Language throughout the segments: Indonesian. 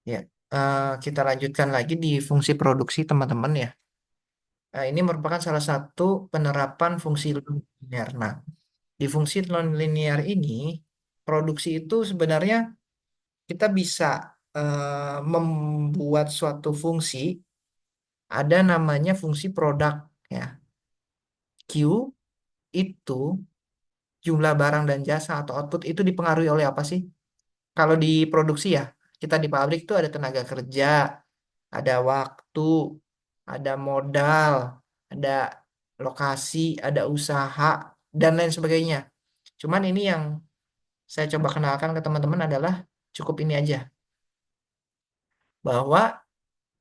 Ya, kita lanjutkan lagi di fungsi produksi teman-teman ya. Ini merupakan salah satu penerapan fungsi linear. Nah, di fungsi non-linear ini, produksi itu sebenarnya kita bisa membuat suatu fungsi, ada namanya fungsi produk ya. Q itu jumlah barang dan jasa atau output itu dipengaruhi oleh apa sih? Kalau di produksi ya, kita di pabrik itu ada tenaga kerja, ada waktu, ada modal, ada lokasi, ada usaha, dan lain sebagainya. Cuman ini yang saya coba kenalkan ke teman-teman adalah cukup ini aja, bahwa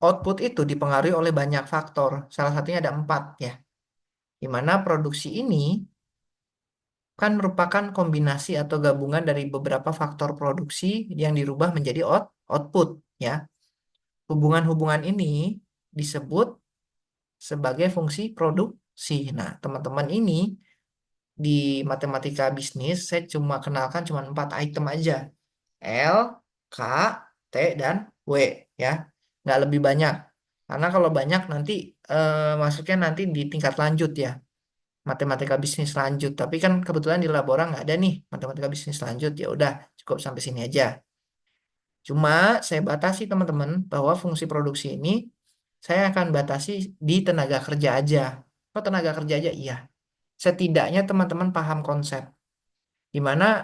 output itu dipengaruhi oleh banyak faktor. Salah satunya ada 4 ya, di mana produksi ini kan merupakan kombinasi atau gabungan dari beberapa faktor produksi yang dirubah menjadi output ya. Hubungan-hubungan ini disebut sebagai fungsi produksi. Nah, teman-teman ini di matematika bisnis saya cuma kenalkan cuma 4 item aja. L, K, T, dan W ya. Nggak lebih banyak. Karena kalau banyak nanti masuknya nanti di tingkat lanjut ya. Matematika bisnis lanjut. Tapi kan kebetulan di Labora nggak ada nih matematika bisnis lanjut. Ya udah cukup sampai sini aja. Cuma saya batasi teman-teman bahwa fungsi produksi ini saya akan batasi di tenaga kerja aja. Oh, tenaga kerja aja, iya. Setidaknya teman-teman paham konsep. Di mana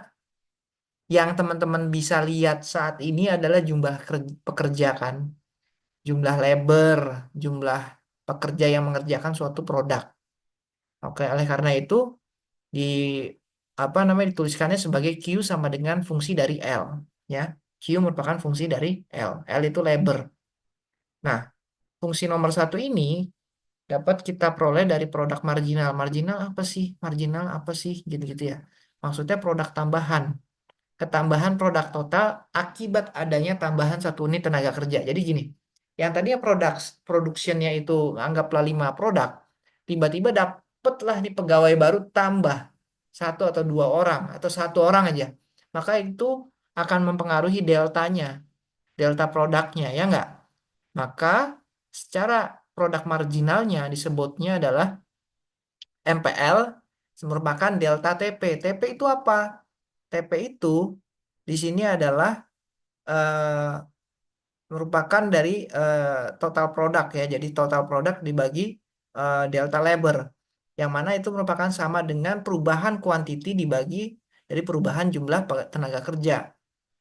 yang teman-teman bisa lihat saat ini adalah jumlah pekerja kan. Jumlah labor, jumlah pekerja yang mengerjakan suatu produk. Oke, oleh karena itu di apa namanya dituliskannya sebagai Q sama dengan fungsi dari L. Ya, Q merupakan fungsi dari L. L itu labor. Nah, fungsi nomor satu ini dapat kita peroleh dari produk marginal. Marginal apa sih? Marginal apa sih? Gitu-gitu ya. Maksudnya produk tambahan. Ketambahan produk total akibat adanya tambahan 1 unit tenaga kerja. Jadi gini, yang tadinya productionnya itu anggaplah 5 produk, tiba-tiba dapatlah nih pegawai baru tambah 1 atau 2 orang atau 1 orang aja. Maka itu akan mempengaruhi deltanya, delta produknya, ya enggak? Maka secara produk marginalnya disebutnya adalah MPL merupakan delta TP. TP itu apa? TP itu di sini adalah merupakan dari total produk ya. Jadi total produk dibagi delta labor. Yang mana itu merupakan sama dengan perubahan kuantiti dibagi dari perubahan jumlah tenaga kerja.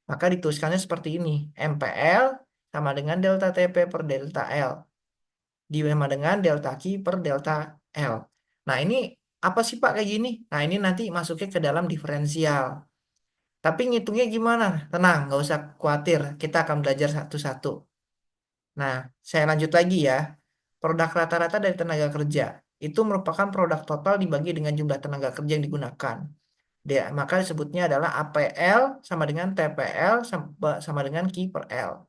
Maka dituliskannya seperti ini. MPL sama dengan delta TP per delta L. Sama dengan delta Q per delta L. Nah ini apa sih Pak kayak gini? Nah ini nanti masuknya ke dalam diferensial. Tapi ngitungnya gimana? Tenang, nggak usah khawatir. Kita akan belajar satu-satu. Nah, saya lanjut lagi ya. Produk rata-rata dari tenaga kerja itu merupakan produk total dibagi dengan jumlah tenaga kerja yang digunakan. Maka disebutnya adalah APL sama dengan TPL sama dengan Q per L.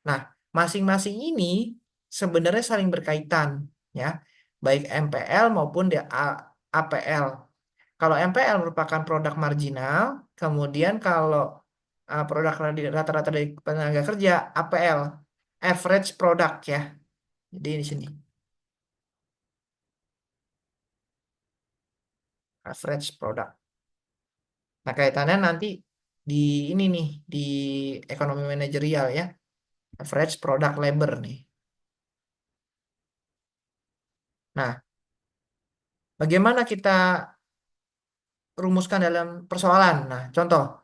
Nah, masing-masing ini sebenarnya saling berkaitan ya, baik MPL maupun APL. Kalau MPL merupakan produk marginal, kemudian kalau produk rata-rata dari tenaga kerja APL, average product ya. Jadi di sini average product. Nah, kaitannya nanti di ini nih di ekonomi manajerial ya, average product labor nih. Nah, bagaimana kita rumuskan dalam persoalan? Nah, contoh,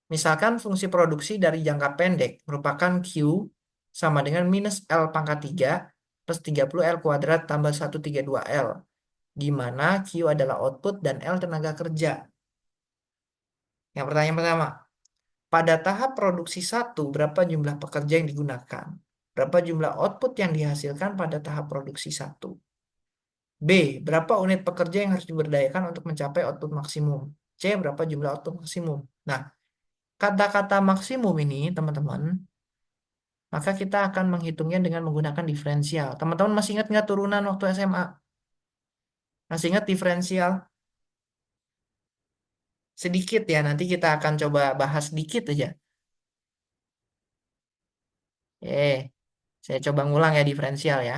misalkan fungsi produksi dari jangka pendek merupakan Q sama dengan minus L pangkat 3 plus 30 L kuadrat tambah 132 L, di mana Q adalah output dan L tenaga kerja. Yang pertanyaan pertama, pada tahap produksi 1, berapa jumlah pekerja yang digunakan? Berapa jumlah output yang dihasilkan pada tahap produksi 1? B, berapa unit pekerja yang harus diberdayakan untuk mencapai output maksimum? C, berapa jumlah output maksimum? Nah, kata-kata maksimum ini, teman-teman, maka kita akan menghitungnya dengan menggunakan diferensial. Teman-teman masih ingat nggak turunan waktu SMA? Masih ingat diferensial? Sedikit ya, nanti kita akan coba bahas sedikit aja. Saya coba ngulang ya diferensial ya.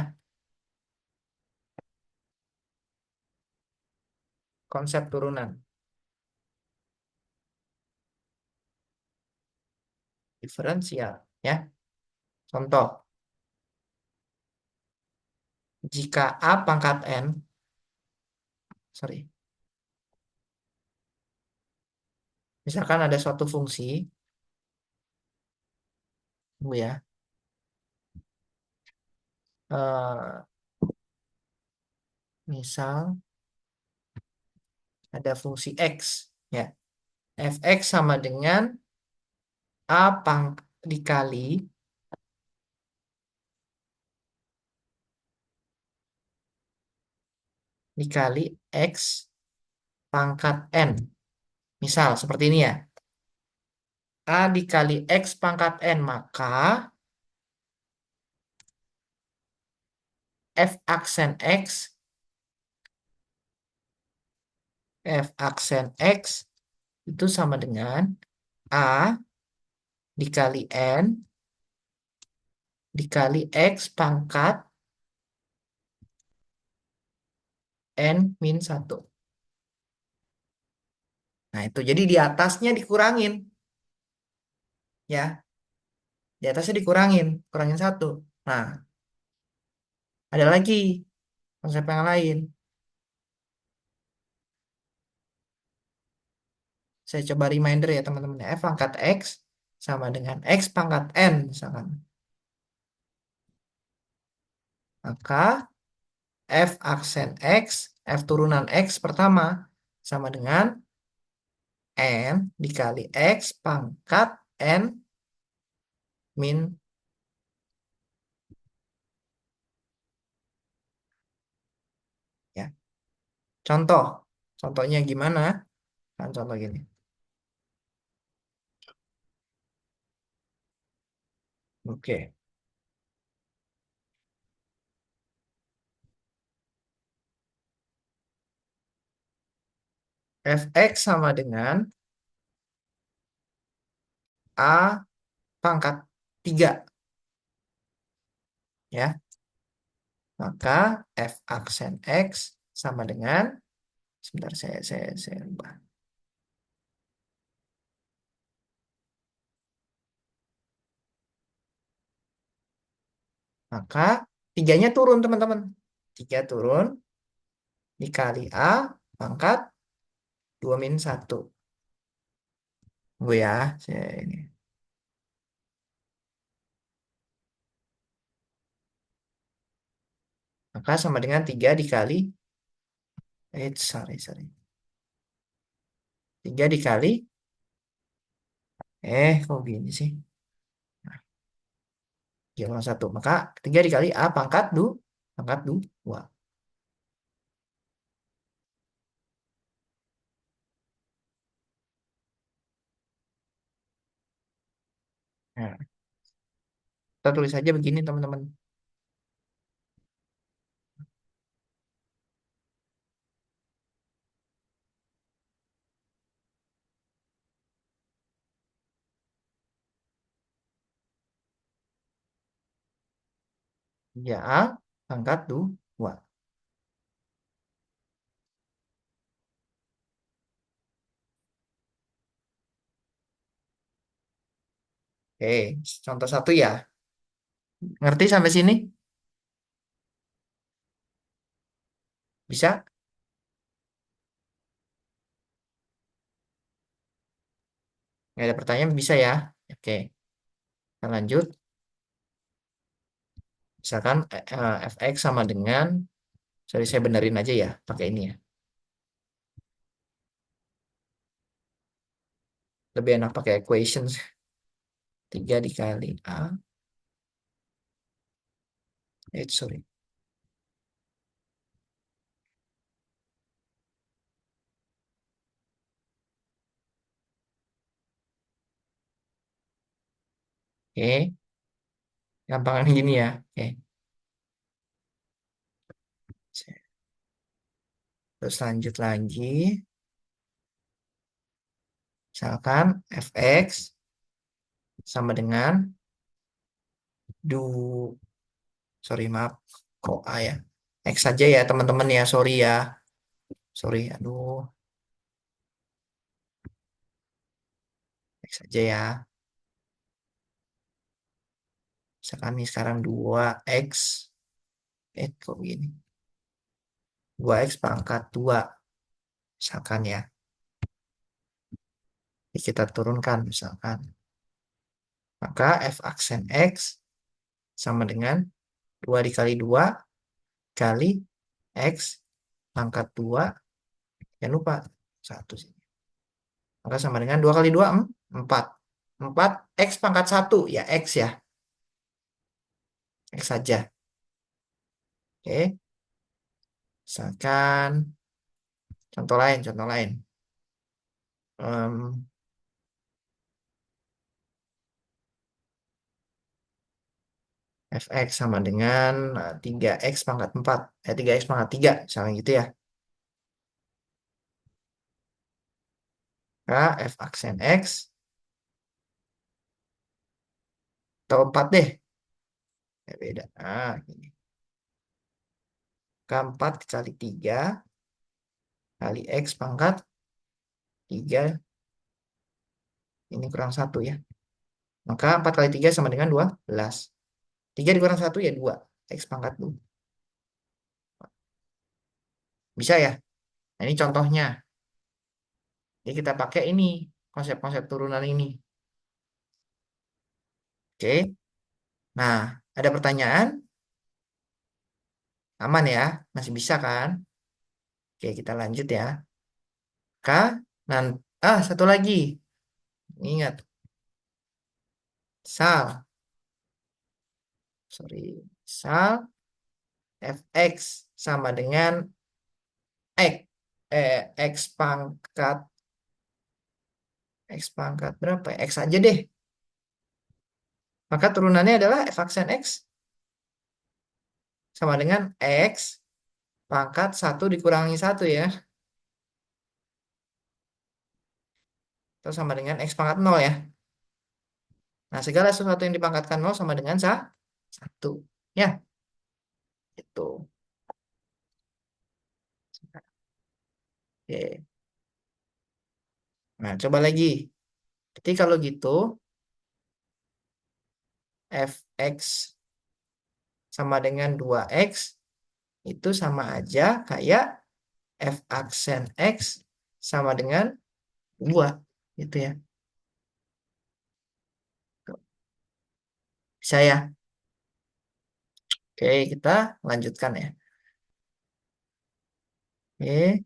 Konsep turunan. Diferensial ya. Contoh, jika A pangkat N, sorry, misalkan ada suatu fungsi, Bu ya, eh, misal ada fungsi X, ya, fx sama dengan A dikali X pangkat N. Misal seperti ini ya. A dikali X pangkat N, maka F aksen X, F aksen X itu sama dengan A dikali N dikali X pangkat N min 1. Nah itu jadi di atasnya dikurangin. Ya, di atasnya dikurangin. Kurangin 1. Nah, ada lagi konsep yang lain. Saya coba reminder ya teman-teman. F pangkat X sama dengan X pangkat N misalkan. Maka F aksen X, F turunan X pertama sama dengan N dikali X pangkat N min, ya. Contoh, contohnya gimana? Kan contoh gini. Oke, Fx sama dengan A pangkat 3, ya. Maka F aksen X sama dengan, sebentar saya ubah. Maka tiganya turun teman-teman. 3 turun dikali A pangkat 2 min 1. Tunggu ya, saya ini. Maka sama dengan 3 dikali, sorry. 3 dikali, kok gini sih? Nah, 1. Maka 3 dikali A pangkat 2. Nah, kita tulis aja begini teman-teman. Ya, A pangkat 2. Oke, contoh satu ya. Ngerti sampai sini? Bisa? Nggak ada pertanyaan, bisa ya? Oke, kita lanjut. Misalkan fx sama dengan, sorry saya benerin aja ya, pakai ini ya. Lebih enak pakai equations. 3 dikali A, sorry. Oke, gampangan gini ya. Oke, terus lanjut lagi. Misalkan fx sama dengan Du, sorry maaf. Kok A ya? X saja ya teman-teman ya, sorry ya. Sorry, aduh. X saja ya. Misalkan nih sekarang 2X. Kok gini? 2X pangkat 2. Misalkan ya. Jadi kita turunkan misalkan. Maka F aksen X sama dengan 2 dikali 2 kali X pangkat 2. Jangan lupa. Satu sih. Maka sama dengan 2 kali 2, 4. 4 X pangkat 1. Ya, X ya. X saja. Oke. Misalkan contoh lain, contoh lain. Em, Fx sama dengan 3x pangkat 4. 3x pangkat 3. Misalnya gitu ya. Maka f aksen x atau 4 deh. Ya, beda. Gini. Maka 4 kali 3 kali x pangkat 3. Ini kurang 1 ya. Maka 4 kali 3 sama dengan 12. 3 dikurang 1 ya 2. X pangkat 2. Bisa ya? Nah, ini contohnya. Jadi kita pakai ini. Konsep-konsep turunan ini. Oke. Nah, ada pertanyaan? Aman ya? Masih bisa kan? Oke, kita lanjut ya. K, satu lagi. Ingat, sal, sorry, sal fx sama dengan x, x pangkat, x pangkat berapa ya? X aja deh. Maka turunannya adalah f aksen x sama dengan x pangkat 1 - 1 ya. Atau sama dengan x pangkat 0 ya. Nah, segala sesuatu yang dipangkatkan 0 sama dengan 1. Ya, itu. Oke. Nah, coba lagi. Jadi kalau gitu, fx sama dengan 2x itu sama aja kayak f aksen x sama dengan 2 gitu ya. Bisa ya? Oke, kita lanjutkan ya. Oke,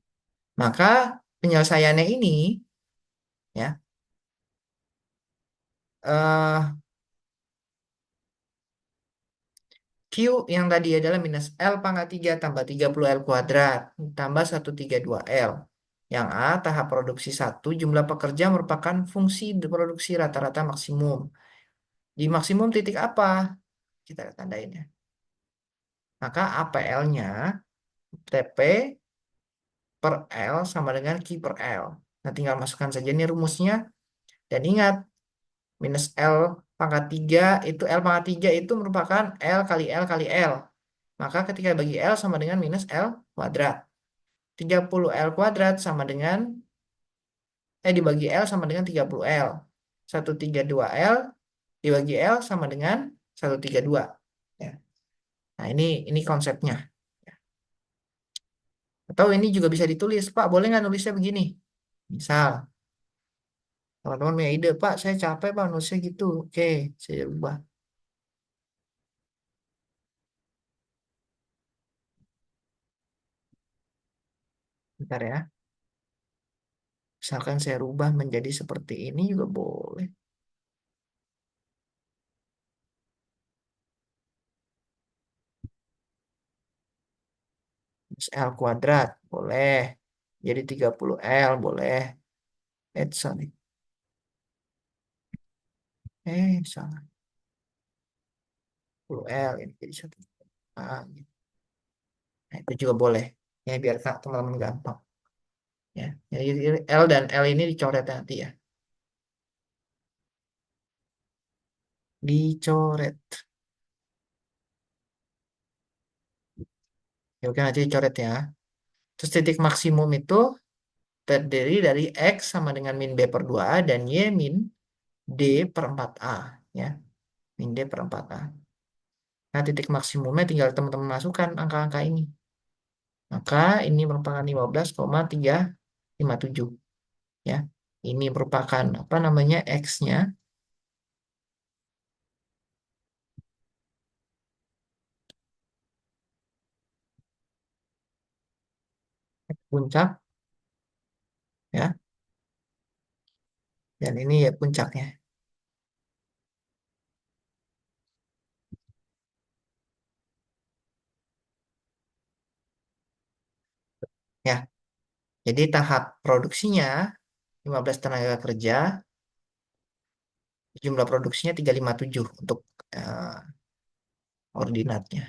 maka penyelesaiannya ini ya, eh Q yang tadi adalah minus L pangkat 3 tambah 30 L kuadrat tambah 132 L. Yang A, tahap produksi 1, jumlah pekerja merupakan fungsi produksi rata-rata maksimum. Di maksimum titik apa? Kita tandain ya. Maka APL-nya TP per L sama dengan Q per L. Nah, tinggal masukkan saja ini rumusnya. Dan ingat, minus L pangkat 3 itu L pangkat 3 itu merupakan L kali L kali L. Maka ketika bagi L sama dengan minus L kuadrat. 30L kuadrat sama dengan, dibagi L sama dengan 30L. 132L dibagi L sama dengan 132. Ya. Nah, ini konsepnya. Atau ini juga bisa ditulis, Pak, boleh nggak nulisnya begini? Misal, teman-teman punya ide, Pak, saya capek, Pak, nulisnya gitu. Oke, saya ubah. Bentar ya. Misalkan saya rubah menjadi seperti ini juga boleh. Terus L kuadrat, boleh. Jadi 30L, boleh. Sorry. Salah. 10L, ini jadi 1. Gitu. Nah, itu juga boleh. Ya, biar teman-teman gampang. Ya, jadi L dan L ini dicoret nanti ya. Dicoret. Ya, oke, nanti dicoret ya. Terus titik maksimum itu terdiri dari X sama dengan min B per 2A dan Y min D per 4A. Ya, min D per 4A. Nah, titik maksimumnya tinggal teman-teman masukkan angka-angka ini. Maka ini merupakan 15,357. Ya, ini merupakan apa namanya X-nya, puncak, ya. Dan ini ya puncaknya. Ya, jadi tahap produksinya 15 tenaga kerja, jumlah produksinya 357 untuk eh, ordinatnya.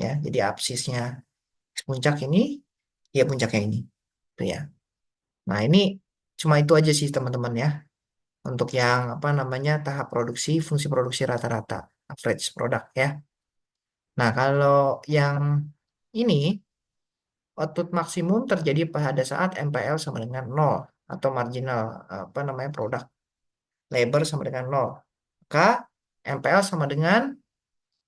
Ya, jadi absisnya puncak ini, ya puncaknya ini. Itu ya. Nah, ini cuma itu aja sih teman-teman ya. Untuk yang apa namanya tahap produksi, fungsi produksi rata-rata, average product ya. Nah, kalau yang ini output maksimum terjadi pada saat MPL sama dengan nol atau marginal apa namanya produk labor sama dengan nol. Maka MPL sama dengan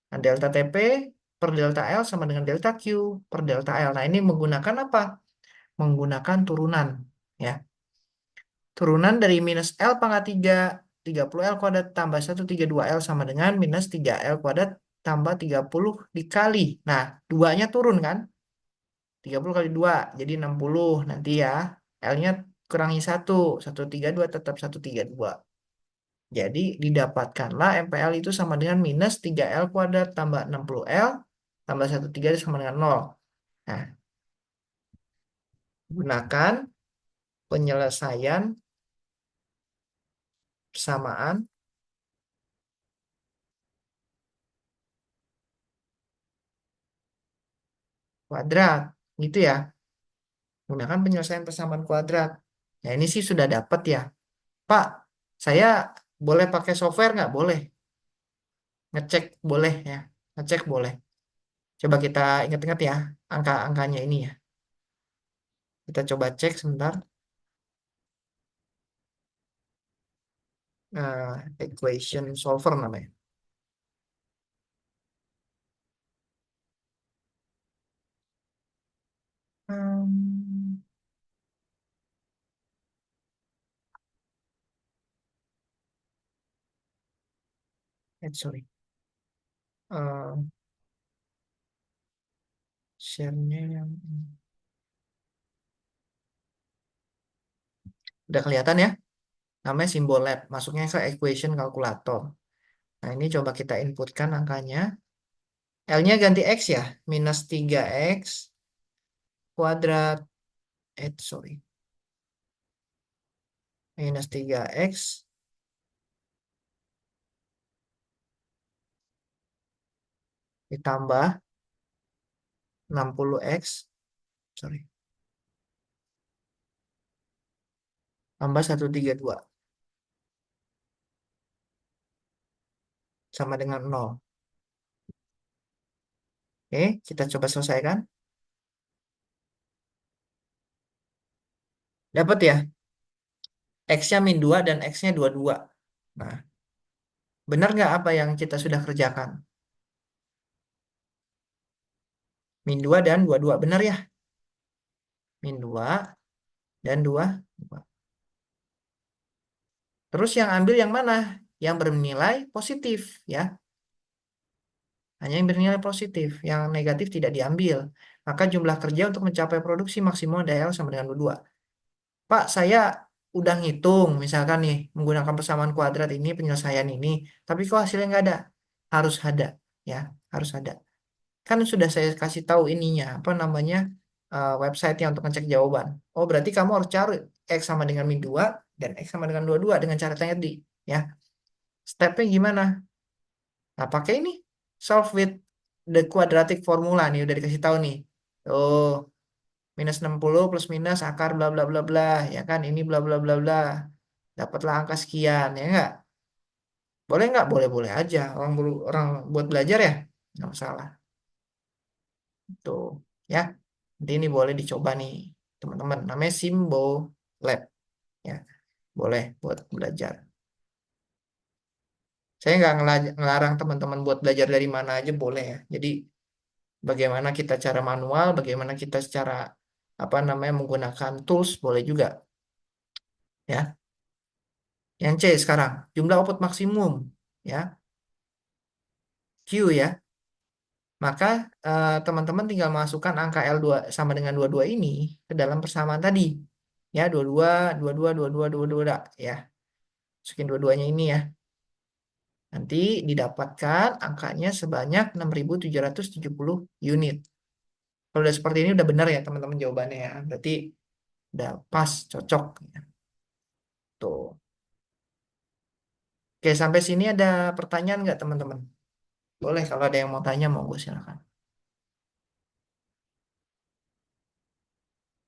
delta TP per delta L sama dengan delta Q per delta L. Nah, ini menggunakan apa? Menggunakan turunan ya. Turunan dari minus L pangkat 3, 30L kuadrat tambah 132L sama dengan minus 3L kuadrat tambah 30 dikali. Nah, duanya turun kan? 30 kali 2 jadi 60 nanti ya. L-nya kurangi 1, 132 tetap 132. Jadi didapatkanlah MPL itu sama dengan minus 3L kuadrat tambah 60L tambah 132 sama dengan 0. Nah, gunakan penyelesaian persamaan kuadrat. Gitu ya. Gunakan penyelesaian persamaan kuadrat. Nah, ini sih sudah dapat ya. Pak, saya boleh pakai software nggak? Boleh. Ngecek boleh ya. Ngecek boleh. Coba kita ingat-ingat ya angka-angkanya ini ya. Kita coba cek sebentar. Equation solver namanya. Hmm, sorry. Eh, share-nya yang udah kelihatan ya. Namanya simbol lab. Masuknya ke equation kalkulator. Nah, ini coba kita inputkan angkanya. L-nya ganti X ya. Minus 3X kuadrat. Sorry. Minus 3X ditambah 60X. Sorry. Tambah 132 sama dengan 0. Oke, kita coba selesaikan. Dapat ya? X-nya min 2 dan X-nya 22. Nah, benar nggak apa yang kita sudah kerjakan? Min 2 dan 22. Benar ya? Min 2 dan 22. Terus yang ambil yang mana? Yang bernilai positif ya. Hanya yang bernilai positif. Yang negatif tidak diambil. Maka jumlah kerja untuk mencapai produksi maksimal DL sama dengan 22. Pak, saya udah ngitung, misalkan nih, menggunakan persamaan kuadrat ini, penyelesaian ini, tapi kok hasilnya nggak ada? Harus ada, ya, harus ada. Kan sudah saya kasih tahu ininya, apa namanya, website-nya untuk ngecek jawaban. Oh, berarti kamu harus cari X sama dengan min 2 dan X sama dengan 22 dengan cara tadi, ya. Stepnya gimana? Nah, pakai ini, solve with the quadratic formula nih, udah dikasih tahu nih. Oh, minus 60 plus minus akar bla bla bla bla ya kan ini bla bla bla bla dapatlah angka sekian ya nggak boleh nggak boleh boleh aja orang orang buat belajar ya nggak masalah tuh ya. Nanti ini boleh dicoba nih, teman-teman. Namanya Simbo Lab, ya. Boleh buat belajar. Saya nggak ngelarang teman-teman buat belajar dari mana aja boleh ya. Jadi bagaimana kita cara manual, bagaimana kita secara apa namanya menggunakan tools boleh juga, ya. Yang C sekarang jumlah output maksimum, ya, Q ya. Maka teman-teman tinggal masukkan angka L2 sama dengan 22 ini ke dalam persamaan tadi. Ya, 22, 22, 22, 22, ya. Masukin dua-duanya ini ya. Nanti didapatkan angkanya sebanyak 6.770 unit. Kalau udah seperti ini udah benar ya teman-teman jawabannya ya. Berarti udah pas, cocok. Tuh. Oke, sampai sini ada pertanyaan nggak teman-teman? Boleh kalau ada yang mau tanya, mau gue silakan.